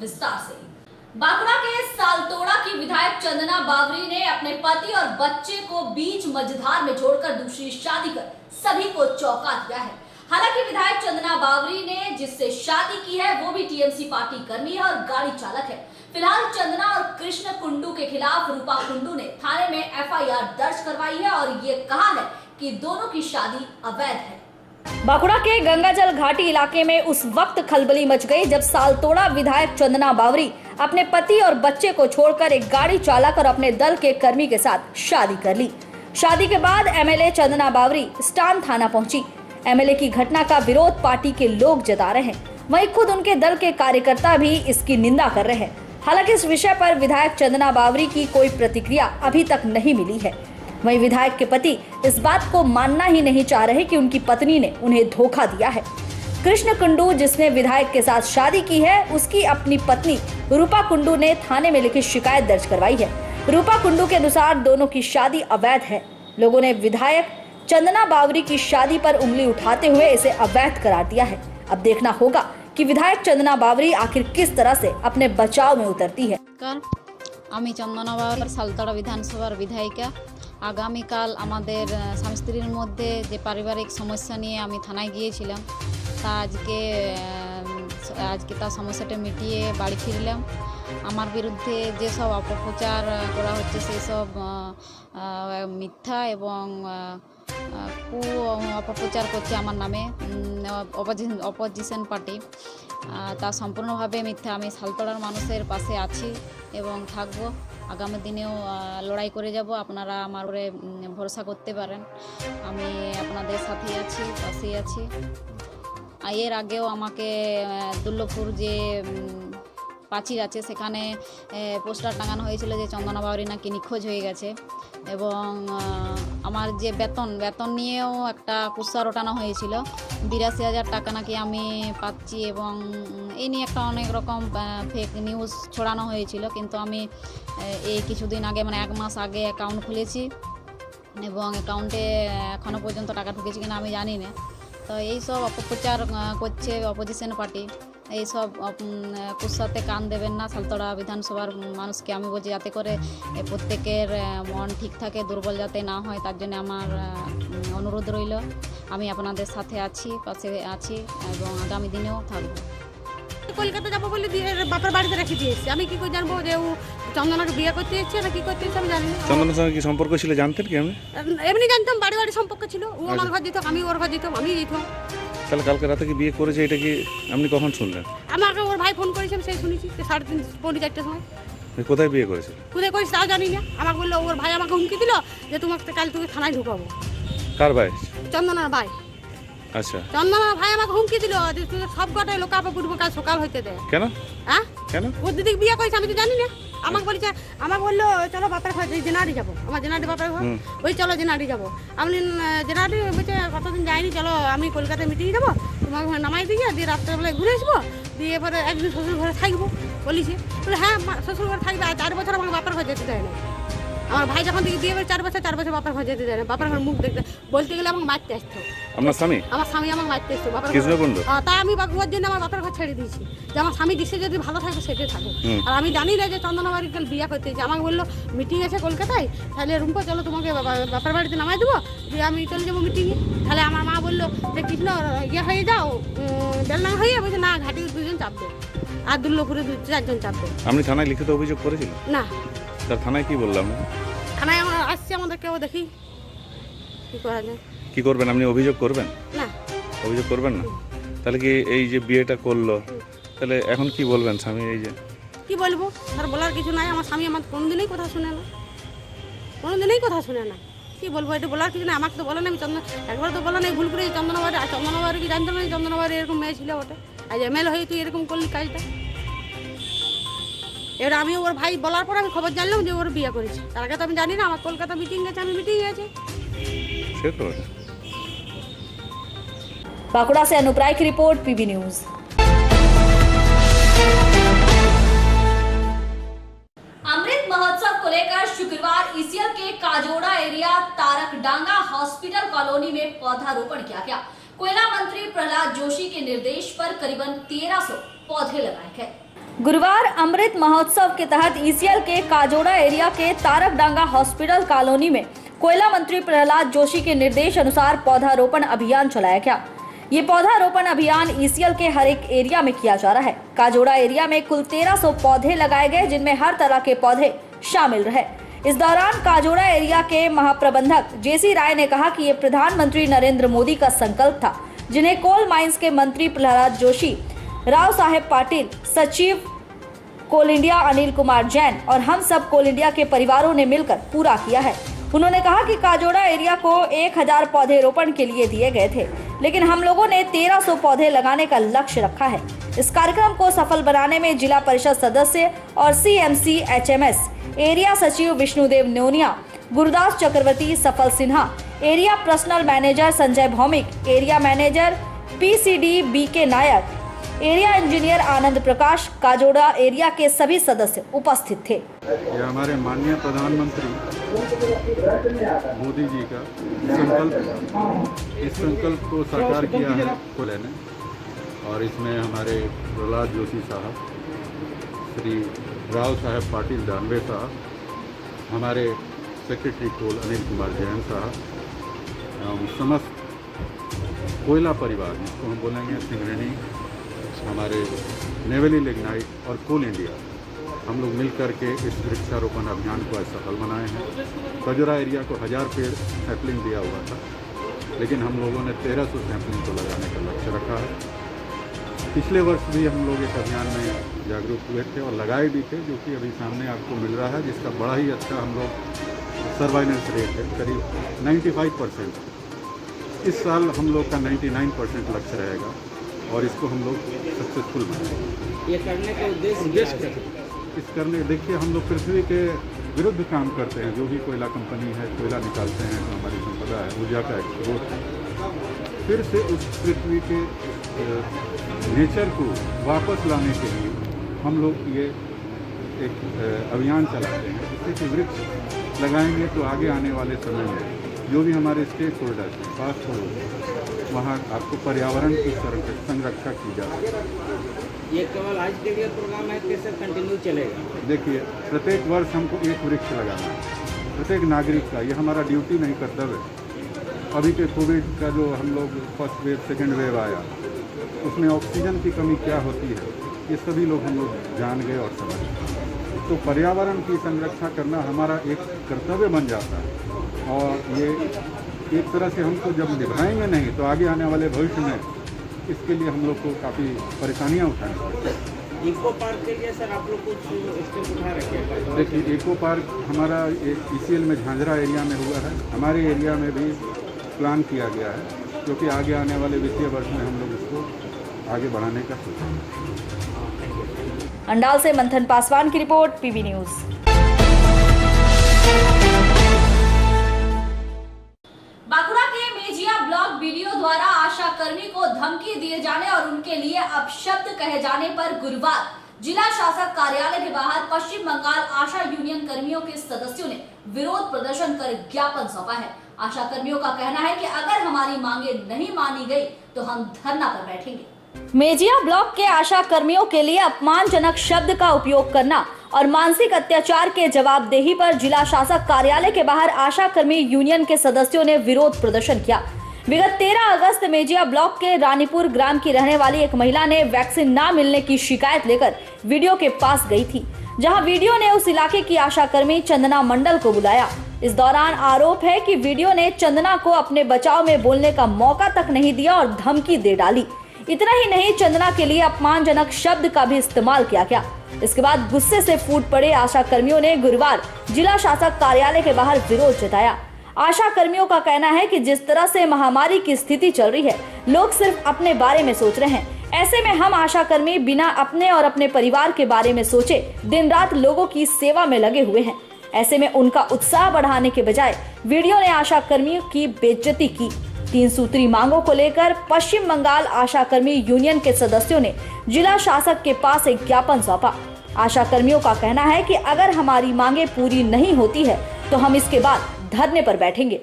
विस्तार से। बांकुड़ा के सालतोड़ा की विधायक चंदना बावरी ने अपने पति और बच्चे को बीच मझधार में छोड़कर दूसरी शादी कर सभी को चौंका दिया है। हालांकि विधायक चंदना बावरी ने जिससे शादी की है वो भी टीएमसी पार्टी कर्मी है और गाड़ी चालक है। फिलहाल चंदना और कृष्ण कुंडू के खिलाफ रूपा कुंडू ने थाने में एफआईआर दर्ज करवाई है और ये कहा है कि दोनों की शादी अवैध है। बांकुड़ा के गंगाजल घाटी इलाके में उस वक्त खलबली मच गई जब सालतोड़ा विधायक चंदना बावरी अपने पति और बच्चे को छोड़कर एक गाड़ी चालक और अपने दल के कर्मी के साथ शादी कर ली। शादी के बाद एमएलए चंदना बावरी स्टान थाना पहुंची। एमएलए की घटना का विरोध पार्टी के लोग जता रहे हैं, वहीं खुद उनके दल के कार्यकर्ता भी इसकी निंदा कर रहे हैं। हालांकि इस विषय पर विधायक चंदना बावरी की कोई प्रतिक्रिया अभी तक नहीं मिली है। वहीं विधायक के पति इस बात को मानना ही नहीं चाह रहे कि उनकी पत्नी ने उन्हें धोखा दिया है। कृष्ण कुंडू जिसने विधायक के साथ शादी की है, उसकी अपनी पत्नी रूपा कुंडू ने थाने में लिखित शिकायत दर्ज करवाई है। रूपा कुंडू के अनुसार दोनों की शादी अवैध है। लोगों ने विधायक चंदना बावरी की शादी पर उंगली उठाते हुए इसे अवैध करार दिया है। अब देखना होगा कि विधायक चंदना बावरी आखिर किस तरह से अपने बचाव में उतरती है। আমি চন্দনা বাবরি সালতোড়া বিধানসভার বিধায়িকা। আগামীকাল আমাদের স্বামী স্ত্রীর মধ্যে যে পারিবারিক সমস্যা নিয়ে আমি থানায় গিয়েছিলাম, তা আজকে তার সমস্যাটা মিটিয়ে বাড়ি ফিরলাম। আমার বিরুদ্ধে যেসব অপপ্রচার করা হচ্ছে সেই সব মিথ্যা এবং অপপ্রচার করছে আমার নামে অপোজিশন পার্টি, তা সম্পূর্ণভাবে মিথ্যা। আমি সালতোড়ার মানুষের পাশে আছি এবং থাকবো। আগামী দিনেও লড়াই করে যাব। আপনারা আমার উপরে ভরসা করতে পারেন। আমি আপনাদের সাথেই আছি, পাশেই আছি। এর আগেও আমাকে দুর্লভপুর যে প্রাচীর আছে সেখানে পোস্টার টাঙানো হয়েছিল যে চন্দনা বাউরি নাকি নিখোঁজ হয়ে গেছে, এবং আমার যে বেতন নিয়েও একটা কুৎসা রটানো হয়েছিল। 82,000 টাকা নাকি আমি পাচ্ছি, এবং এই নিয়ে একটা অনেক রকম ফেক নিউজ ছড়ানো হয়েছিল। কিন্তু আমি এই কিছুদিন আগে মানে 1 মাস আগে অ্যাকাউন্ট খুলেছি এবং অ্যাকাউন্টে এখনও পর্যন্ত টাকা ঢুকেছে কিনা আমি জানি না। তো এইসব অপপ্রচার করছে অপোজিশন পার্টি। এইসব কুৎসাতে কান দেবেন না সালতোড়া বিধানসভার মানুষকে। আমি বলছি যাতে করে প্রত্যেকের মন ঠিক থাকে, দুর্বল যাতে না হয়, তার জন্য আমার অনুরোধ রইল। আমি আপনাদের সাথে আছি, পাশে আছি এবং আগামী দিনেও থাকবো। কলকাতা যাবো বলে দিয়ে বাপের বাড়িতে রেখে দিয়েছি। আমি কি করে জানবো যে ও চন্দনাকে বিয়ে করতে এসেছে না কি করতে এসেছে আমি জানি না। চন্দনার সঙ্গে কি সম্পর্ক ছিল জানতেন কি? আমি এমনি জানতাম, বাড়ি সম্পর্ক ছিল। ও আমার ঘর দিত, আমি ওর ঘর দিতাম, আমি যেতাম। তাহলে কালকে রাতে কি বিয়ে করেছে এটা কি আপনি কখন শুনলেন? আমাকে ওর ভাই ফোন করেছে, আমি সেই শুনেছি 3:30 পৌনে 4টার সময়। কোথায় বিয়ে করেছে? কোথায় করেছে তাও জানি না। আমাকে বললো ওর ভাই আমাকে হুমকি দিল যে তোমাকে কাল তোকে থানায় ঢুকাবো। কার ভাই? চন্দনার ভাই। আচ্ছা, চন্দনার ভাই আমাকে হুমকি দিল যে তুই সব কটাই লোকাপে পুরবো, কাল সকাল হইতে দে। কেন? হ্যাঁ কেন? ওর দিদি বিয়ে করেছে আমি তো জানি না। আমাকে বলছে, আমাকে বললো চলো বাপের ঘর জেনারি যাবো, আমার জেনারি বাপের ঘর, ওই চলো জেনারি যাবো। আমি জেনারি বলছে কতদিন যাইনি, চলো আমি কলকাতায় মিটিয়ে যাবো, তোমাকে নামাই দিয়ে রাত্রেবেলায় ঘুরে আসবো, দিয়ে এবারে একদিন শ্বশুর ঘরে থাকবো বলিছে। বলে হ্যাঁ শ্বশুর ঘরে থাকবে। আর 4 বছর আমাকে বাপের ঘর যেতে দেয় না। আমার ভাই যখন থেকে বিয়ে করে 4 বছর বাপের ঘর যেতে দেয় না। বাপের ঘর মুখ দেখতে বলতে গেলে আমাকে মারতে আসতো। আপনার স্বামী? আমার স্বামী আমাকে মারতে আসতো বাপের কৃষ্ণকুণ্ড। তাই আমি ওর জন্য আমার বাপের ঘর ছেড়ে দিয়েছি যে আমার স্বামী দেশে যদি ভালো থাকবে সেটাই থাকবো। আর আমি জানি না যে চন্দনা বাড়ি কাল বিয়ে করতে এসেছে। আমাকে বললো মিটিং আছে কলকাতায়, তাহলে রুম্পা চলো তোমাকে বাপের বাড়িতে নামাই দেবো, দিয়ে আমি চলে যাবো মিটিংয়ে। তাহলে আমার মা বললো যে কৃষ্ণ ইয়ে হয়ে যাও, বেলনা হয়ে বলছে না, ঘাটি 2 জন চাপবে আর দুর্লভপুরে 4 জন চাপবে। আপনি থানায় লিখিত অভিযোগ করেছিলেন? না। তার থানায় কি বললাম? থানায় আমরা আসছি, আমাদের কেউ দেখি কি করা যায়। কি করবেন আপনি? অভিযোগ করবেন? না, অভিযোগ করবেন না। তাহলে কি এই যে বিয়েটা করলো, তাহলে এখন কি বলবেন স্বামী? এই যে কি বলবো, আর বলার কিছু নাই। আমার স্বামী আমার কোনোদিনই কথা শুনে না, কোনোদিনই কথা শুনে না। কি বলবো, এটা বলার কিছু নাই। আমাকে তো বলে না, আমি একবার তো বলে নাই ভুল করে চন্দনা বাড়ি। আর চন্দনা বাড়ি কি জানতাম না চন্দনা বাড়ি এরকম মেয়ে ছিল ওটা। আজ এমএলএ হয়ে তুই এরকম করলি কাজটা। এবার আমি ওর ভাই বলার পর আমি খবর জানলাম যে ওর বিয়ে করেছে। তার আগে তো আমি জানি না। আমার কলকাতা মিটিং গেছে, আমি মিটিং গেছে। बांकुड़ा से अनूप राय की report, PB news. Amrit Mahotsav को लेकर शुक्रवार ईसीएल के काजोड़ा एरिया तारकडांगा हॉस्पिटल कॉलोनी में पौधारोपण किया गया। कोयला मंत्री प्रहलाद जोशी के निर्देश पर करीबन 1300 पौधे लगाए गए। गुरुवार अमृत महोत्सव के तहत ईसीएल के काजोड़ा एरिया के तारकडांगा हॉस्पिटल कॉलोनी में कोयला मंत्री प्रहलाद जोशी के निर्देश अनुसार पौधारोपण अभियान चलाया गया। ये पौधारोपण अभियान ईसीएल के हर एक एरिया में किया जा रहा है। काजोड़ा एरिया में कुल 1300 पौधे लगाए गए, जिनमें हर तरह के पौधे शामिल रहे। इस दौरान काजोड़ा एरिया के महाप्रबंधक जेसी राय ने कहा कि ये प्रधानमंत्री नरेंद्र मोदी का संकल्प था, जिन्हें कोल माइंस के मंत्री प्रहलाद जोशी, राव साहेब पाटिल, सचिव कोल इंडिया अनिल कुमार जैन और हम सब कोल इंडिया के परिवारों ने मिलकर पूरा किया है। उन्होंने कहा कि काजोड़ा एरिया को 1000 पौधे रोपण के लिए दिए गए थे, लेकिन हम लोगों ने 1300 पौधे लगाने का लक्ष्य रखा है। इस कार्यक्रम को सफल बनाने में जिला परिषद सदस्य और सीएमसी एचएमएस एरिया सचिव Vishnudeo न्योनिया, Gurudas Chakraborty, Safal Sinha, area personnel manager Sanjay Bhowmik, area manager PCD BK Nayak, area engineer Anand Prakash, Kajora area के सभी सदस्य उपस्थित थे। ये हमारे माननीय प्रधानमंत्री मोदी जी का संकल्प है। इस संकल्प को साकार किया है कोले ने, और इसमें हमारे प्रहलाद जोशी साहब, श्री राव साहेब पाटिल दानवे साहब, हमारे सेक्रेटरी कोल अनिल कुमार जैन साहब, समस्त कोयला परिवार, जिसको हम बोलेंगे सिंगरेणी, हमारे नेवली लिग्नाइट और कोल इंडिया, हम लोग मिल कर के इस वृक्षारोपण अभियान को आज सफल बनाए हैं। काजोड़ा एरिया को 1000 पेड़ सैपलिंग दिया हुआ था, लेकिन हम लोगों ने 1300 सैपलिंग को लगाने का लक्ष्य रखा है। पिछले वर्ष भी हम लोग इस अभियान में जागरूक हुए थे और लगाए भी थे, जो कि अभी सामने आपको मिल रहा है, जिसका बड़ा ही अच्छा हम लोग सर्वाइलेंस रेट है, करीब 95%। इस साल हम लोग का 99% लक्ष्य रहेगा और इसको हम लोग सक्सेसफुल बनाएंगे। ये करने का उद्देश्य इस करने देखिए, हम लोग पृथ्वी के विरुद्ध काम करते हैं। जो भी कोयला कंपनी है, कोयला निकालते हैं, जो हमारी संपदा है, ऊर्जा का एक स्रोत है, फिर से उस पृथ्वी के नेचर को वापस लाने के लिए हम लोग ये एक अभियान चलाते हैं, जिससे कि वृक्ष लगाएंगे तो आगे आने वाले समय में जो भी हमारे स्टेक होल्डर्स हैं, फास्ट होल्डर, वहाँ आपको पर्यावरण की संरक्षा की जा सकती है। ये केवल आज के लिए प्रोग्राम है, कैसे कंटिन्यू चलेगा? देखिए, प्रत्येक वर्ष हमको एक वृक्ष लगाना है, प्रत्येक नागरिक का। ये हमारा ड्यूटी नहीं, कर्तव्य है। अभी के कोविड का जो हम लोग फर्स्ट वेव, सेकेंड वेव आया, उसमें ऑक्सीजन की कमी क्या होती है, ये सभी लोग हम लोग जान गए और समझ गए। तो पर्यावरण की संरक्षा करना हमारा एक कर्तव्य बन जाता है, और ये एक तरह से हमको जब निभाएंगे नहीं तो आगे आने वाले भविष्य में इसके लिए हम लोग को काफ़ी परेशानियां उठानी पड़ती हैं। इको पार्क के लिए सर आप लोग कुछ स्टेप उठा रखे हैं? देखिए, इको पार्क हमारा एक ईसीएल में झांझरा एरिया में हुआ है, हमारे एरिया में भी प्लान किया गया है, क्योंकि आगे आने वाले वित्तीय वर्ष में हम लोग इसको आगे बढ़ाने का सोचेंगे। अंडाल से मंथन पासवान की रिपोर्ट, पीबी न्यूज। बांकुड़ा के मेजिया ब्लॉक वीडियो द्वारा आशा कर्मी को धमकी दिए जाने और उनके लिए अपशब्द कहे जाने पर गुरुवार जिला शासक कार्यालय के बाहर पश्चिम बंगाल आशा यूनियन कर्मियों के सदस्यों ने विरोध प्रदर्शन कर ज्ञापन सौंपा है। आशा कर्मियों का कहना है कि अगर हमारी मांगे नहीं मानी गई तो हम धरना पर बैठेंगे। मेजिया ब्लॉक के आशा कर्मियों के लिए अपमानजनक शब्द का उपयोग करना और मानसिक अत्याचार के जवाबदेही पर जिला शासक कार्यालय के बाहर आशा कर्मी यूनियन के सदस्यों ने विरोध प्रदर्शन किया। विगत 13 अगस्त मेजिया ब्लॉक के रानीपुर ग्राम की रहने वाली एक महिला ने वैक्सीन न मिलने की शिकायत लेकर वीडियो के पास गई थी, जहां वीडियो ने उस इलाके की आशा कर्मी चंदना मंडल को बुलाया। इस दौरान आरोप है कि वीडियो ने चंदना को अपने बचाव में बोलने का मौका तक नहीं दिया और धमकी दे डाली। इतना ही नहीं, चंदना के लिए अपमानजनक शब्द का भी इस्तेमाल किया गया। इसके बाद गुस्से से फूट पड़े आशा कर्मियों ने गुरुवार जिला शासक कार्यालय के बाहर विरोध जताया। आशा कर्मियों का कहना है कि जिस तरह से महामारी की स्थिति चल रही है, लोग सिर्फ अपने बारे में सोच रहे हैं। ऐसे में हम आशा कर्मी बिना अपने और अपने परिवार के बारे में सोचे दिन रात लोगों की सेवा में लगे हुए हैं। ऐसे में उनका उत्साह बढ़ाने के बजाय वीडियो ने आशा कर्मियों की बेइज्जती की। 3 सूत्री मांगों को लेकर पश्चिम बंगाल आशा कर्मी यूनियन के सदस्यों ने जिला शासक के पास एक ज्ञापन सौंपा। आशा कर्मियों का कहना है कि अगर हमारी मांगे पूरी नहीं होती है तो हम इसके बाद धरने पर बैठेंगे।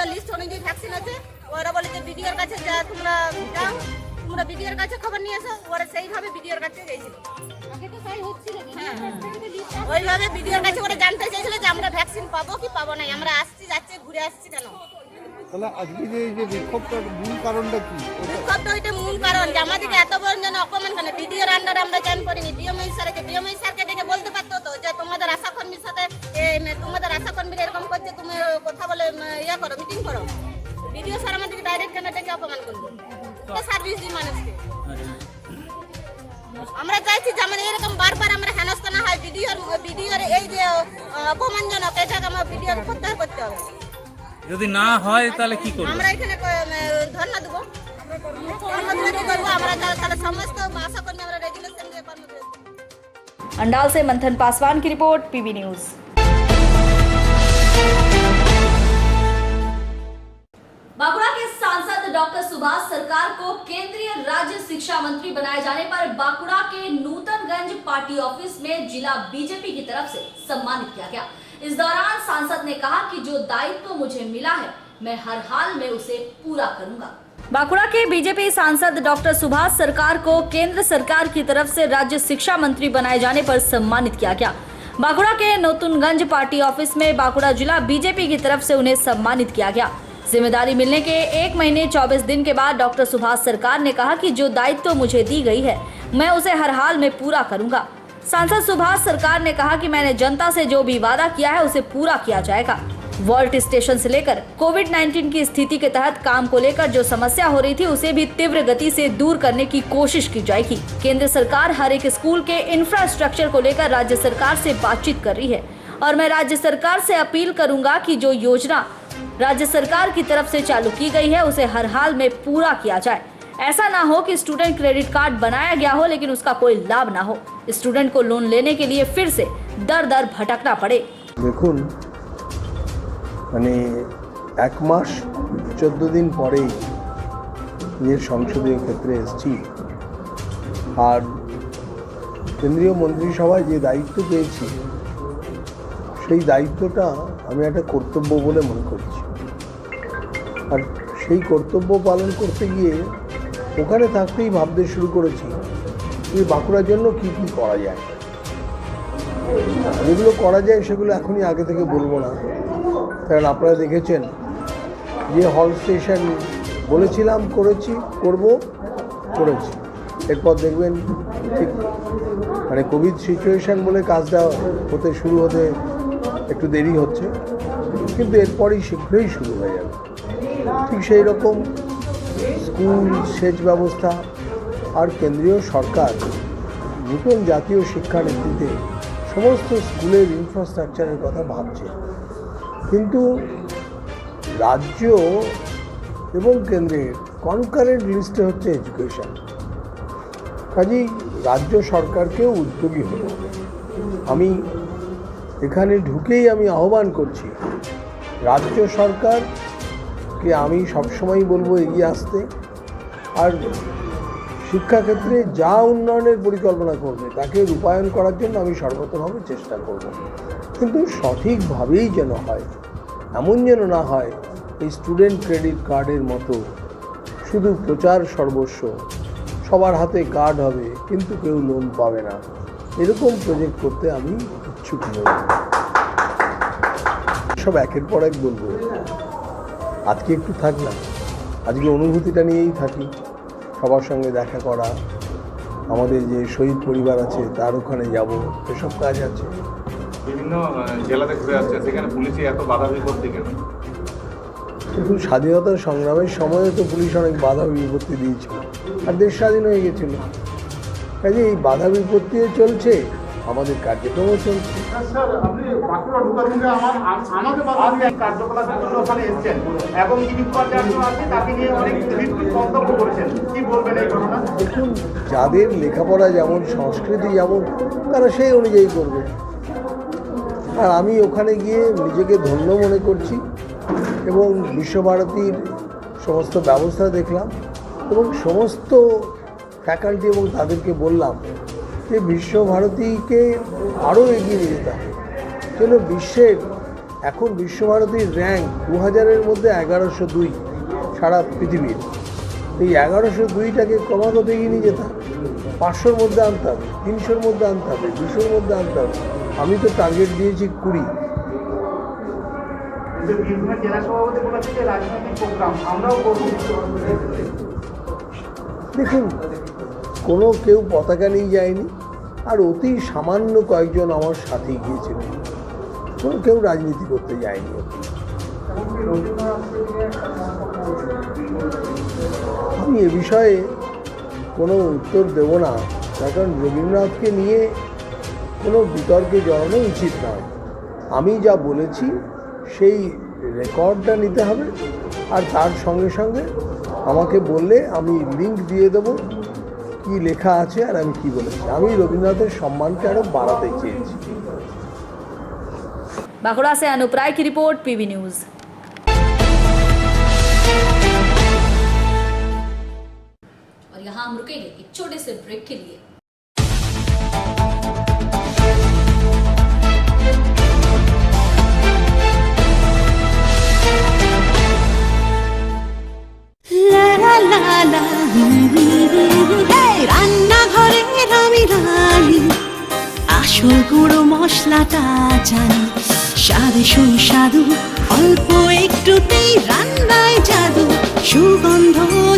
লিস্ট অনুযায়ী ভ্যাকসিন আছে, ওরা বলে যে বিডিওর কাছে যা তোমরা যাও, তোমরা বিডিওর কাছে খবর নিয়ে এসো, ওরা সেইভাবে বিডিওর কাছে গিয়েছিল। আগে তো ওইভাবে ভিডিওর কাছে ওরা জানতে চাইছিল যে আমরা ভ্যাকসিন পাবো কি পাবো না, আমরা আসছি যাচ্ছি ঘুরে আসছি কেন। তাহলে আজকে যে এই যে বিক্ষোভটার মূল কারণটা কি? বিক্ষোভটা ওইটা মূল কারণ যে আমাদেরকে এত বড় যেন অপমান কেন, ভিডিওর আন্ডারে আমরা জয়েন করিনি। ডিএমআই স্যারকে ডেকে বলতে পারতো তো যে তোমাদের আশা কর্মীর সাথে তোমাদের আশা কর্মীরা এরকম করছে, তুমি কথা বলে ইয়ে করো, মিটিং করো। ভিডিও স্যার আমাদেরকে ডাইরেক্ট কেন ডেকে অপমান করবো? সার্ভিস দিই মানুষকে। আমরা চাইছি যে আমাদের এরকম বারবার আমরা হেনস্থা না হয়, ভিডিওর এই যে অপমানজনক, এটাকে আমার ভিডিও প্রত্যাহার করতে হবে। যদি না হয় তাহলে কি করব? আমরা এখানে ধর্ণা দেবো, কর্মবিরতি করবো। আমরা তাহলে সমস্ত আশা কর্মী আমরা রেগুলেশন দিয়ে কর্মবিরতি। अंडाल से मंथन पासवान की रिपोर्ट, पीबी न्यूज। बांकुड़ा के सांसद डॉक्टर सुभाष सरकार को केंद्रीय राज्य शिक्षा मंत्री बनाए जाने पर बांकुड़ा के नूतनगंज पार्टी ऑफिस में जिला बीजेपी की तरफ से सम्मानित किया गया। इस दौरान सांसद ने कहा कि जो दायित्व मुझे मिला है मैं हर हाल में उसे पूरा करूंगा। बांकुड़ा के बीजेपी सांसद डॉक्टर सुभाष सरकार को केंद्र सरकार की तरफ से राज्य शिक्षा मंत्री बनाए जाने पर सम्मानित किया गया। बांकुड़ा के नूतनगंज पार्टी ऑफिस में बांकुड़ा जिला बीजेपी की तरफ से उन्हें सम्मानित किया गया। जिम्मेदारी मिलने के 1 महीने 24 दिन के बाद डॉक्टर सुभाष सरकार ने कहा कि जो दायित्व मुझे दी गई है मैं उसे हर हाल में पूरा करूंगा। सांसद सुभाष सरकार ने कहा कि मैंने जनता से जो भी वादा किया है उसे पूरा किया जाएगा। वॉल्ट स्टेशन से लेकर कोविड-19 की स्थिति के तहत काम को लेकर जो समस्या हो रही थी उसे भी तीव्र गति से दूर करने की कोशिश की जाएगी। केंद्र सरकार हर एक स्कूल के इंफ्रास्ट्रक्चर को लेकर राज्य सरकार से बातचीत कर रही है और मैं राज्य सरकार से अपील करूंगा कि जो योजना राज्य सरकार की तरफ से चालू की गई है उसे हर हाल में पूरा किया जाए। ऐसा ना हो कि स्टूडेंट क्रेडिट कार्ड बनाया गया हो लेकिन उसका कोई लाभ ना हो, स्टूडेंट को लोन लेने के लिए फिर से दर दर भटकना पड़े। দেখুন, মানে 1 মাস 14 দিন পরেই নিজের সংসদীয় ক্ষেত্রে এসেছি, আর কেন্দ্রীয় মন্ত্রিসভায় যে দায়িত্ব পেয়েছি সেই দায়িত্বটা আমি একটা কর্তব্য বলে মনে করছি। আর সেই কর্তব্য পালন করতে গিয়ে ওখানে থাকতেই ভাবতে শুরু করেছি যে বাঁকুড়ার জন্য কী কী করা যায়। যেগুলো করা যায় সেগুলো এখনই আগে থেকে বলবো না, কারণ আপনারা দেখেছেন যে হল স্টেশন বলেছিলাম করেছি। এরপর দেখবেন ঠিক মানে কোভিড সিচুয়েশান বলে কাজটা শুরু হতে একটু দেরি হচ্ছে, কিন্তু এরপরই শীঘ্রই শুরু হয়ে যাবে। ঠিক সেই রকম স্কুল, সেচ ব্যবস্থা আর কেন্দ্রীয় সরকার নতুন জাতীয় শিক্ষানীতিতে সমস্ত স্কুলের ইনফ্রাস্ট্রাকচারের কথা ভাবছে, কিন্তু রাজ্য এবং কেন্দ্রের কনকারেন্ট লিস্টে হচ্ছে এডুকেশন। কাজেই রাজ্য সরকারকেও উদ্যোগী হতে হবে। আমি এখানে ঢুকেই আমি আহ্বান করছি রাজ্য সরকারকে, আমি সবসময় বলবো এগিয়ে আসতে, আর শিক্ষাক্ষেত্রে যা উন্নয়নের পরিকল্পনা করবে তাকে রূপায়ণ করার জন্য আমি সর্বতভাবে চেষ্টা করব, কিন্তু সঠিকভাবেই যেন হয়। এমন যেন না হয় এই স্টুডেন্ট ক্রেডিট কার্ডের মতো শুধু প্রচার সর্বস্ব, সবার হাতে কার্ড হবে কিন্তু কেউ লোন পাবে না, এরকম প্রজেক্ট করতে আমি ইচ্ছুক নই। সব একের পর এক বলবো, আজকে একটু থাক না, আজকে অনুভূতিটা নিয়েই থাকি। সবার সঙ্গে দেখা করা, আমাদের যে শহীদ পরিবার আছে তার ওখানে যাব, এসব কাজ আছে। বিভিন্ন জেলাতে ঘুরে আসছে, সেখানে পুলিশে এত বাধা বিপত্তি কেন? কিন্তু স্বাধীনতার সংগ্রামের সময়ে তো পুলিশ অনেক বাধা বিপত্তি দিয়েছিল, আর দেশ স্বাধীন হয়ে গেছিল। কাজে এই বাধা বিপত্তিও চলছে, আমাদের কার্যক্রমও চলছে। স্যার, আপনি বাঁকুড়া ঢোকার মুখে আমাকে কার্যকলাপের জন্য ওখানে এসেছেন এবং আছে তাকে নিয়ে অনেক মন্তব্য করেছেন, কি বলবেন এই ঘটনা? দেখুন, যাদের লেখাপড়া যেমন, সংস্কৃতি যেমন, তারা সেই অনুযায়ী করবে। আর আমি ওখানে গিয়ে নিজেকে ধন্য মনে করছি এবং বিশ্বভারতীর সমস্ত ব্যবস্থা দেখলাম এবং সমস্ত ফ্যাকাল্টি এবং তাদেরকে বললাম যে বিশ্বভারতীকে আরও এগিয়ে নিয়ে যেতে হবে। জন্য বিশ্বের এখন বিশ্বভারতীর র্যাঙ্ক 2000-এর মধ্যে 1102 সারা পৃথিবীর। এই 1102টাকে ক্রমাগত এগিয়ে নিয়ে যেতে হবে। 500-র মধ্যে আনতে হবে, 300-র মধ্যে আনতে হবে, 200-র মধ্যে আনতে হবে। আমি তো টার্গেট দিয়েছি 20। বীরভূমের জেলা সভাপতি বলেছে যে রাজনৈতিক প্রোগ্রাম আমরাও করবো। দেখুন, কেউ পতাকা নিয়ে যায়নি, আর অতি সামান্য কয়েকজন আমার সাথেই গিয়েছিলেন, কেউ রাজনীতি করতে যায়নি। আমি এ বিষয়ে কোনো উত্তর দেব না, তার কারণ রবীন্দ্রনাথকে নিয়ে কোনো বিতর্কে জড়ানো উচিত নয়। আমি যা বলেছি সেই রেকর্ডটা নিতে হবে, আর তার সঙ্গে সঙ্গে আমাকে বললে আমি লিঙ্ক দিয়ে দেবো কি লেখা আছে আর আমি কি বলেছি। আমি রবীন্দ্রনাথের সম্মানকে আরও বাড়াতে চেয়েছি। बांकुड़ा से अनूप राय की रिपोर्ट, पीवी न्यूज। और यहाँ हम रुकेंगे एक छोटे से ब्रेक के लिए। রান্নাঘরের আমি রানী, আসল গুঁড়ো মশলাটা জানি, স্বাদে সুস্বাদু অল্প একটুতেই রান্নায় জাদু, সুগন্ধ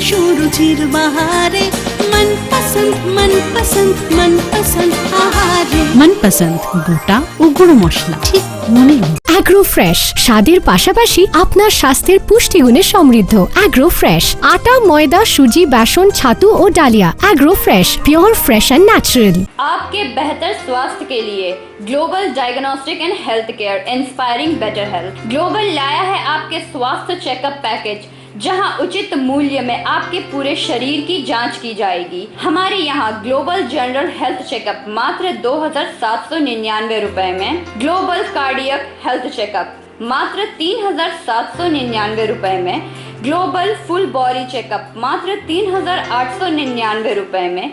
সুরুচির বাহারে মনপসন্দ মনপসন্দ মনপসন্দ আহারে মনপসন্দ গোটা ও গুঁড়ো মশলা ঠিক মনে। অ্যাগ্রো ফ্রেশ স্বাদের পাশাপাশি আপনার স্বাস্থ্যের পুষ্টিগুণে সমৃদ্ধ। অ্যাগ্রো ফ্রেশ আটা, ময়দা, সুজি, बेसन, ছাতু ও ডালিয়া। Agro fresh pure fresh and natural. आपके बेहतर स्वास्थ्य के लिए global diagnostic and health care inspiring better health. Global लाया है आपके स्वास्थ्य चेकअप पैकेज, जहां उचित मूल्य में आपके पूरे शरीर की जांच की जाएगी। हमारे यहाँ ग्लोबल जनरल हेल्थ चेकअप मात्र 2,799 रुपए में, ग्लोबल कार्डियक हेल्थ चेकअप मात्र 3,799 रुपए में, ग्लोबल फुल बॉडी चेकअप मात्र 3,899 रुपए में,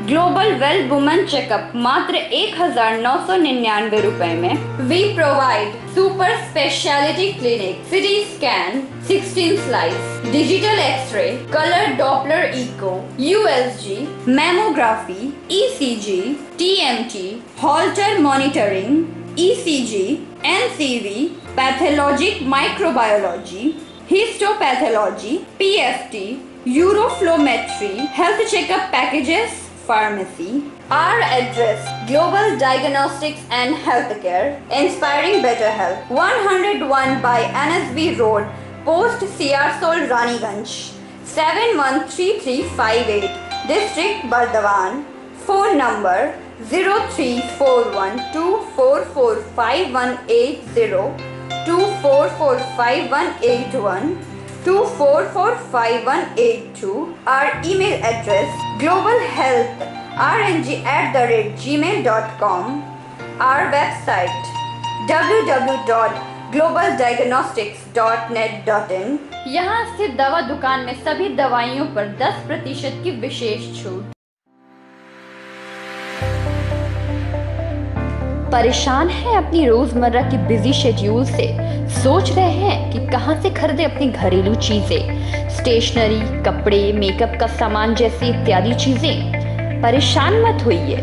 ग्लोबल वेल वुमेन चेकअप मात्र 1,999 रुपए में। We provide super speciality clinic, CT scan, 16 slice, digital X ray, colour Doppler echo, USG, mammography, ECG, TMT, Holter monitoring, ECG, NCV, pathologic microbiology, histopathology, PFT, uroflowmetry, health checkup packages, pharmacy. Our address: Global Diagnostics and Healthcare, inspiring better health. 101 by NSB Road, Post Siarsol, Raniganj. 713358, District Bardhaman. Phone number 0341244580, 24458181, 24458182. Our email address: globalhealthrng@gmail.com. Our website: www.globaldiagnostics.net.in. यहाँ स्थित दवा दुकान में सभी दवाइयों पर 10% की विशेष छूट। परेशान है अपनी रोजमर्रा की बिजी शेड्यूल से? सोच रहे हैं कि कहां से खरीदें अपनी घरेलू चीजें, स्टेशनरी, कपड़े, मेकअप का सामान जैसी इत्यादि चीजें? परेशान मत होइए,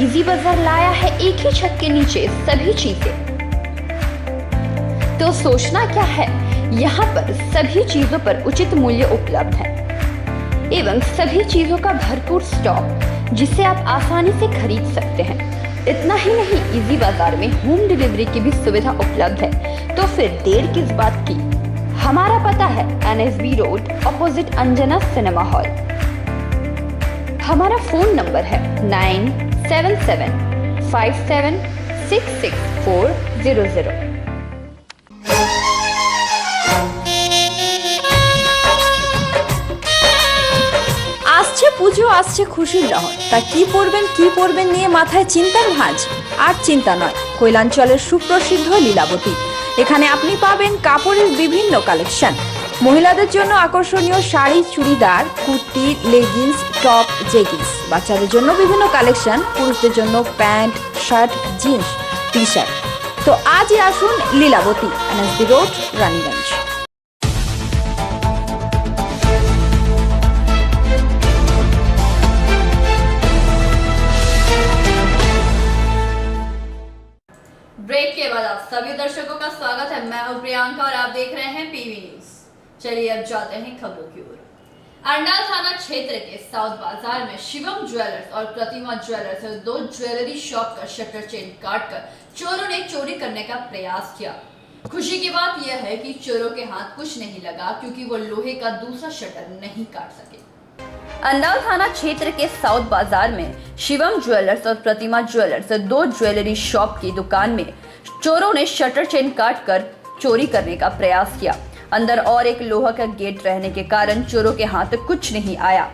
इजी बाजार लाया है एक ही छत के नीचे सभी चीजें। तो सोचना क्या है, यहाँ पर सभी चीजों पर उचित मूल्य उपलब्ध है एवं सभी चीजों का भरपूर स्टॉक, जिसे आप आसानी से खरीद सकते हैं। इतना ही नहीं, इजी बाजार में होम डिलीवरी की भी सुविधा उपलब्ध है। तो फिर देर किस बात की? हमारा पता है NSB road, opposite Anjana cinema hall. हमारा फोन नंबर है 9775766400। আসছে পুজো, আসছে খুশির লহর, তা কি পরবেন নিয়ে মাথায় চিন্তার ভাঁজ। আর চিন্তা নয়, কৈলাঞ্চলের সুপ্রসিদ্ধ লীলাবতী। এখানে আপনি পাবেন কাপড়ের বিভিন্ন কালেকশন, মহিলাদের জন্য আকর্ষণীয় sari, churidar, kurti, leggings, top, jeggings, বাচ্চাদের জন্য বিভিন্ন কালেকশন, পুরুষদের জন্য pant, shirt, jeans, T shirt. তো আজই আসুন Lilabati, NSB road, Raniganj. Break के बाद आप सभी दर्शकों का स्वागत है। मैं हूं प्रियंका और आप देख रहे हैं पीवी न्यूज। चलिए अब जाते हैं खबरों की ओर। अंडाल थाना क्षेत्र के साउथ बाजार में शिवम ज्वेलर्स और प्रतिमा ज्वेलर्स दो ज्वेलरी शॉप का शटर चेन काटकर चोरों ने चोरी करने का प्रयास किया। खुशी की बात यह है कि चोरों के हाथ कुछ नहीं लगा क्योंकि वो लोहे का दूसरा शटर नहीं काट सके। अंडाल थाना क्षेत्र के साउथ बाजार में शिवम ज्वेलर्स और प्रतिमा ज्वेलर्स दो ज्वेलरी शॉप की दुकान में चोरों ने शटर चेन काटकर चोरी करने का प्रयास किया। अंदर और एक लोहा का गेट रहने के कारण चोरों के हाथ कुछ नहीं आया।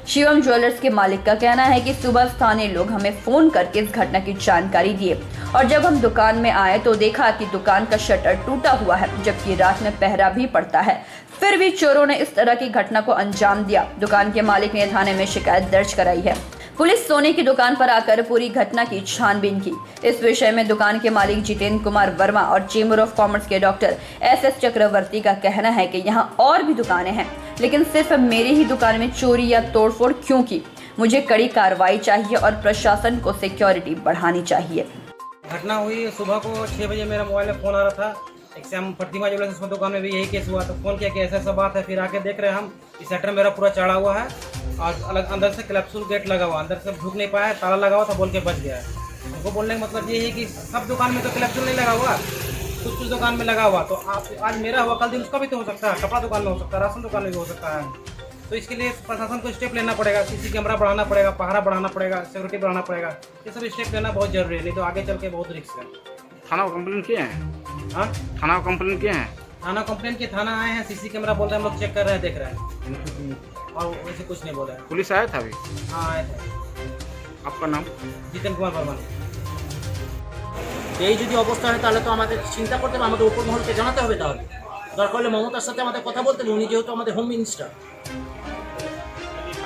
शिवम ज्वेलर्स के मालिक का कहना है कि सुबह स्थानीय लोग हमें फोन करके इस घटना की जानकारी दिए और जब हम दुकान में आए तो देखा कि दुकान का शटर टूटा हुआ है, जबकि रात में पहरा भी पड़ता है। फिर भी चोरों ने इस तरह की घटना को अंजाम दिया। दुकान के मालिक ने थाने में शिकायत दर्ज कराई है। पुलिस सोने की दुकान पर आकर पूरी घटना की छानबीन की। इस विषय में दुकान के मालिक जितेंद्र कुमार वर्मा और चेंबर ऑफ कॉमर्स के डॉक्टर एस चक्रवर्ती का कहना है कि यहाँ और भी दुकानें हैं, लेकिन सिर्फ मेरी ही दुकान में चोरी या तोड़फोड़ क्यों की? मुझे कड़ी कार्रवाई चाहिए और प्रशासन को सिक्योरिटी बढ़ानी चाहिए। घटना हुई सुबह को 6 बजे मेरा मोबाइल में फ़ोन आ रहा था। एक से हम प्रतिमा ज्वेलर्स की दुकान में भी यही केस हुआ, तो फ़ोन किया कि ऐसा ऐसा बात है। फिर आके देख रहे हैं हम कि शटर मेरा पूरा चढ़ा हुआ है और अलग अंदर से क्लैप्सूल गेट लगा हुआ, अंदर से ढुक नहीं पाया, ताला लगा हुआ था, बोल के बच गया है। उनको बोलने का मतलब ये है कि सब दुकान में तो क्लैप्सूल नहीं लगा हुआ, कुछ कुछ दुकान में लगा हुआ। तो आज मेरा हुआ, कल दिन उसका भी तो हो सकता है, कपड़ा दुकान में हो सकता है, राशन दुकान में भी हो सकता है। तो इसके लिए प्रशासन को स्टेप लेना पड़ेगा, सीसी कैमरा बढ़ाना पड़ेगा, पहरा बढ़ाना पड़ेगा, सिक्योरिटी बढ़ाना पड़ेगा। ये सब स्टेप लेना बहुत जरूरी है, नहीं तो आगे चल के बहुत रिस्क है। थाना को कंप्लेन किए हैं? हाँ, थाना को कंप्लेन किए हैं? थाना कंप्लेन किए, थाना आए हैं, सीसी कैमरा बोल रहे हैं, हम लोग चेक कर रहे हैं, देख रहे हैं और वैसे कुछ नहीं बोल रहे हैं। पुलिस आया था अभी? हाँ आए थे। आपका नाम? जितेंद्र कुमार वर्मा। এই যদি অবস্থা হয় তাহলে তো আমাদের চিন্তা করতে হবে, আমাদের উপর মহলকে জানাতে হবে। তাহলে দরকার হলে মমতার সাথে আমাদের কথা বলতে হবে, উনি যেহেতু আমাদের হোম মিনিস্টার।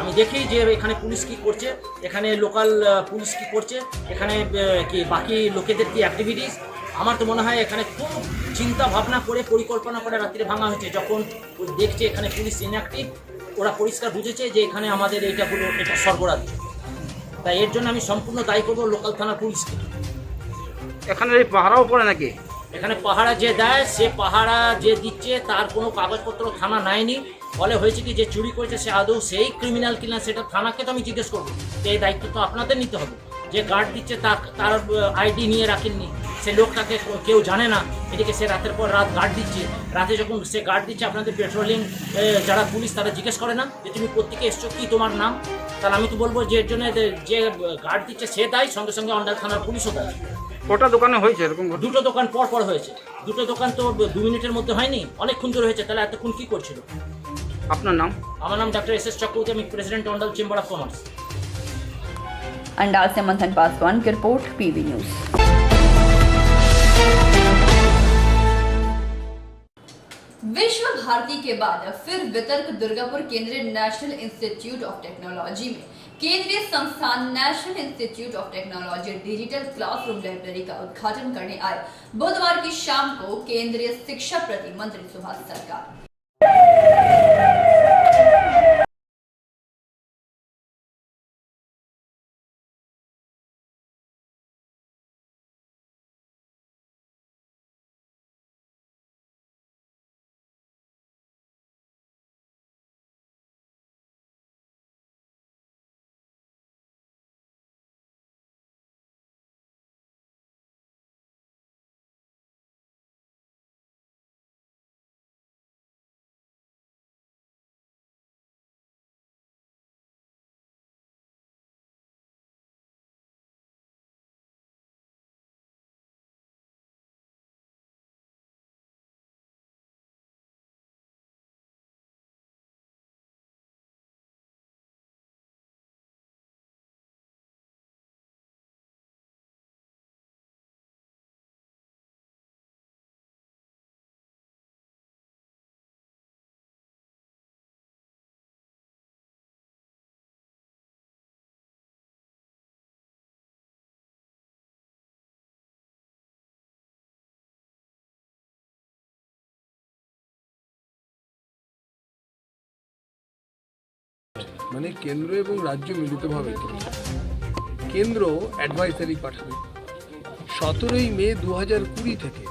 আমি দেখি যে এখানে পুলিশ কি করছে, এখানে লোকাল পুলিশ কি করছে, এখানে কি বাকি লোকেদের কি অ্যাক্টিভিটিস। আমার তো মনে হয় এখানে খুব চিন্তা ভাবনা করে পরিকল্পনা করে রাত্রে ভাঙা হয়েছে। যখন দেখছে এখানে পুলিশ ইনঅ্যাক্টিভ, ওরা পরিষ্কার বুঝেছে যে এখানে আমাদের এইটা হলো এটা সরবরাহ। তাই এর জন্য আমি সম্পূর্ণ দায়ী করবো লোকাল থানার পুলিশকে। এখানে এই পাহারাও পড়ে নাকি? এখানে পাহারা যে দেয়, সে পাহারা যে দিচ্ছে তার কোনো কাগজপত্র থানা নেয়নি। ফলে হয়েছে কি, যে চুরি করেছে সে আদৌ সেই ক্রিমিনাল কিনা সেটা থানাকে তো আমি জিজ্ঞেস করবো। এই দায়িত্ব তো আপনাদের নিতে হবে। যে গার্ড দিচ্ছে তার আইডি নিয়ে রাখেননি, সে লোকটাকে কেউ জানে না, এদিকে সে রাতের পর রাত গার্ড দিচ্ছে। রাতে যখন সে গার্ড দিচ্ছে, আপনাদের পেট্রোলিং যারা পুলিশ তারা জিজ্ঞেস করে না যে তুমি কোত্থেকে এসছো, কি তোমার নাম? তাহলে আমি তো বলবো যে এর জন্য যে গার্ড দিচ্ছে সে দায়ী, সঙ্গে সঙ্গে অন্ডাল থানার পুলিশও দায়ী। কটা দোকানে হয়েছে এরকম? দুটো দোকান পর পর হয়েছে। দুটো দোকান তো 2 মিনিটের মধ্যে হয়নি, অনেকক্ষণ ধরে হয়েছে। তাহলে এতক্ষণ কী করছিল? আপনার নাম? আমার নাম ডॉक्टर एस चक्रवर्ती, আমি president Andal chamber of commerce. Andal से मंथन पासवान की रिपोर्ट, पीवी न्यूज। विश्व भारती के बाद फिर वितर्क दुर्गापुर केंद्रीय नेशनल इंस्टीट्यूट ऑफ टेक्नोलॉजी में केंद्रीय संस्थान national institute of technology digital classroom library का उद्घाटन करने आए बुधवार की शाम को केंद्रीय शिक्षा प्रति मंत्री सुभाष सरकार। মানে কেন্দ্র এবং রাজ্য মিলিতভাবে কেন্দ্র অ্যাডভাইসারি পাঠাবে, 17ই মে 2020 থেকে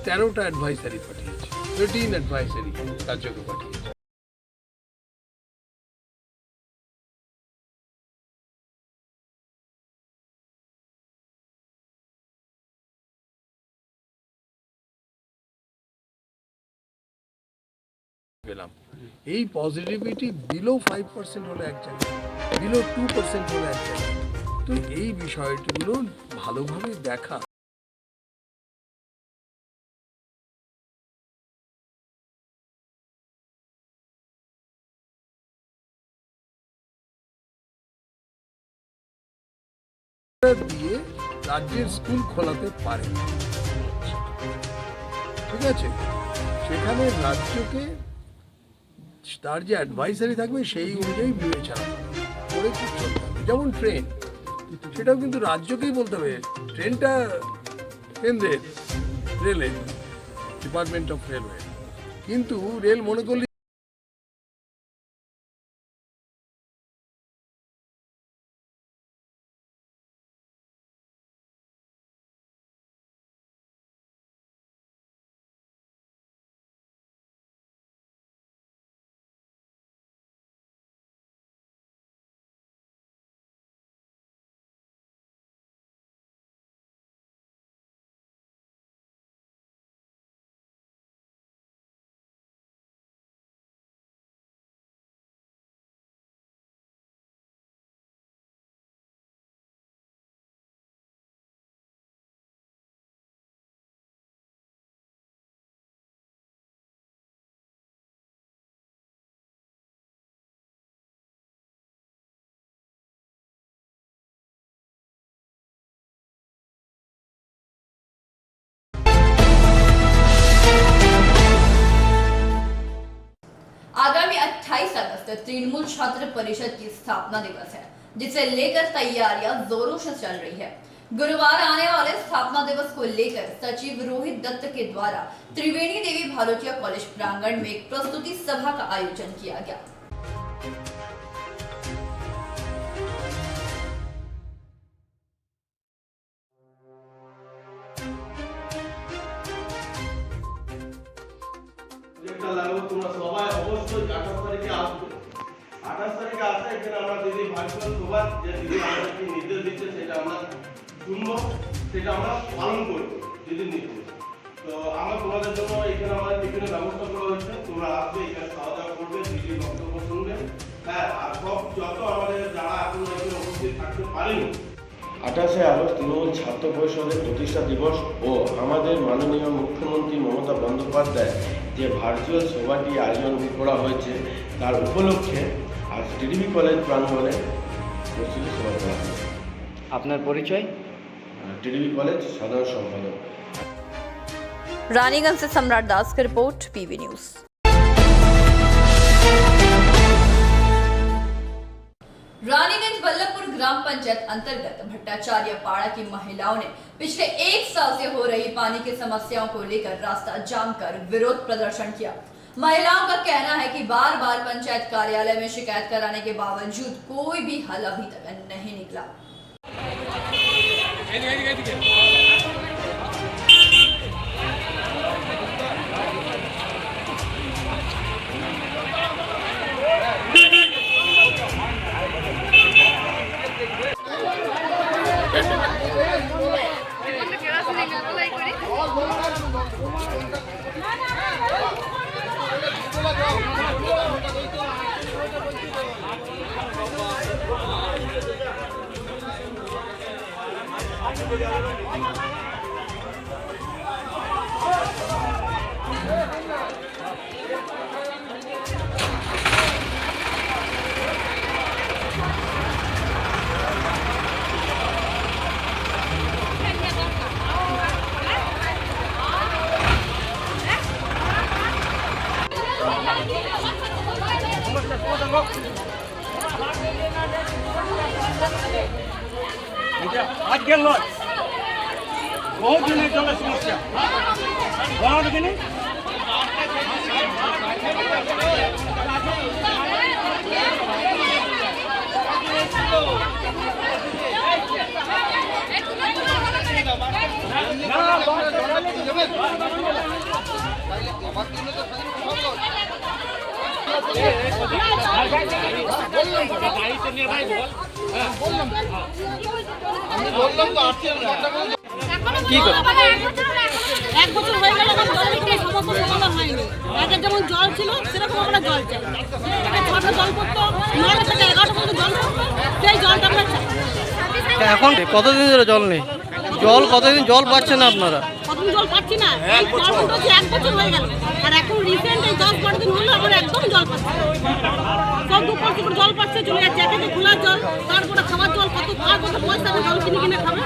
13টা অ্যাডভাইসারি পাঠিয়েছে, 13 অ্যাডভাইসারি রাজ্যকে পাঠিয়েছে। পেলাম এই পজিটিভিটি বিলো 5% হলে এক জায়গায়, বিলো 2% হলে এক জায়গায়। তো এই বিষয়টিগুলো ভালোভাবে দেখা। দিয়ে রাজ্যের স্কুল খোলাতে পারে, ঠিক আছে, সেখানে রাজ্যকে তার যে অ্যাডভাইসারি থাকবে সেই অনুযায়ী বিবেচনা করে ঠিক চলতে হবে। যেমন ট্রেন, সেটাও কিন্তু রাজ্যকেই বলতে হবে ট্রেনটা কেন্দ্রের, রেলের, ডিপার্টমেন্ট অফ রেলওয়ে, কিন্তু রেল মনে করলে आगामी 28 अगस्त तृणमूल छात्र परिषद की स्थापना दिवस है, जिसे लेकर तैयारियां जोरों से चल रही है। गुरुवार आने वाले स्थापना दिवस को लेकर सचिव रोहित दत्त के द्वारा त्रिवेणी देवी भालोटिया कॉलेज प्रांगण में एक प्रस्तुति सभा का आयोजन किया गया। তোমরা সবাই অবশ্যই 28 তারিখে আসবে। 28 তারিখে আসে এখানে আমরা দিদি ভার্চুয়াল সভা যে দিদি আমাদেরকে নির্দেশ দিচ্ছে সেটা আমরা শুনবো, সেটা আমরা পালন করব দিদির নির্দেশ। তো আমরা তোমাদের জন্য এখানে আমাদের বিভিন্ন ব্যবস্থা করা হয়েছে, তোমরা আসবে এখানে খাওয়া দাওয়া করবে, দিদির বক্তব্য শুনবে। হ্যাঁ, আর সব যত আমাদের যারা এখন এখানে উপস্থিত থাকতে পারেনি, 28 আগস্ট তৃণমূল ছাত্র পরিষদের প্রতিষ্ঠা দিবস ও আমাদের মাননীয় মুখ্যমন্ত্রী মমতা বন্দ্যোপাধ্যায় যে ভার্চুয়াল সভাটি আয়োজন করা হয়েছে তার উপলক্ষে আজ টিডিবি কলেজ প্রাঙ্গণে প্রস্তুতি সভা করা হয়েছে। আপনার পরিচয়? টিডিবি কলেজ সাধারণ সম্পাদক। रानीगंज से सम्राट दास की report, PV news. Raniganj Ballavpur ग्राम पंचायत अंतर्गत भट्टाचार्य पाड़ा की महिलाओं ने पिछले 1 साल से हो रही पानी की समस्याओं को लेकर रास्ता जाम कर विरोध प्रदर्शन किया। महिलाओं का कहना है कि बार बार पंचायत कार्यालय में शिकायत कराने के बावजूद कोई भी हल अभी तक नहीं निकला। আজকের নয়, বহু দিনের জলের সমস্যা বলা দেখিনি। কি এক বছর হয়ে গেল আমার জলের কোনো সমস্যা সমাধান হয়নি। আগে যেমন জল ছিল সেরকম আমরা জল চাই। ছটা জল পড়তো, 9টা থেকে 11টা পর্যন্ত জল পড়তো, সেই জলটা আমরা চাই। এখন কতদিন ধরে জল নেই? কতদিন জল পাচ্ছেন না আপনারা? কতদিন জল পাচ্ছি না, এই প্রবলেমটা হচ্ছে 1 বছর হয়ে গেল। আর এখন রিসেন্ট এই 10-12 দিন হলো আমরা একদম জল পাচ্ছি। সব দুপুর দুপুর জল পাচ্ছে, চলে যাচ্ছে একে খোলার জল, তারপরে খাবার জল, কত পয়সা দিয়ে জল কিনে খাবে।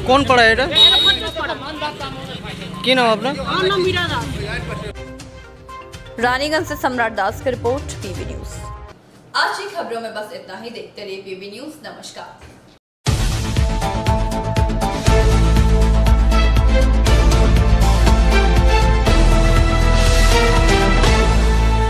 কোন পাড়া এটা? এটা 50 পাড়া। কি নাম আপনার? আমার নাম মীরা দাস। रानीगंज से सम्राट दास की रिपोर्ट, पीबी न्यूज। आज की खबरों में बस इतना ही। देखते रहिए पीबी न्यूज। नमस्कार।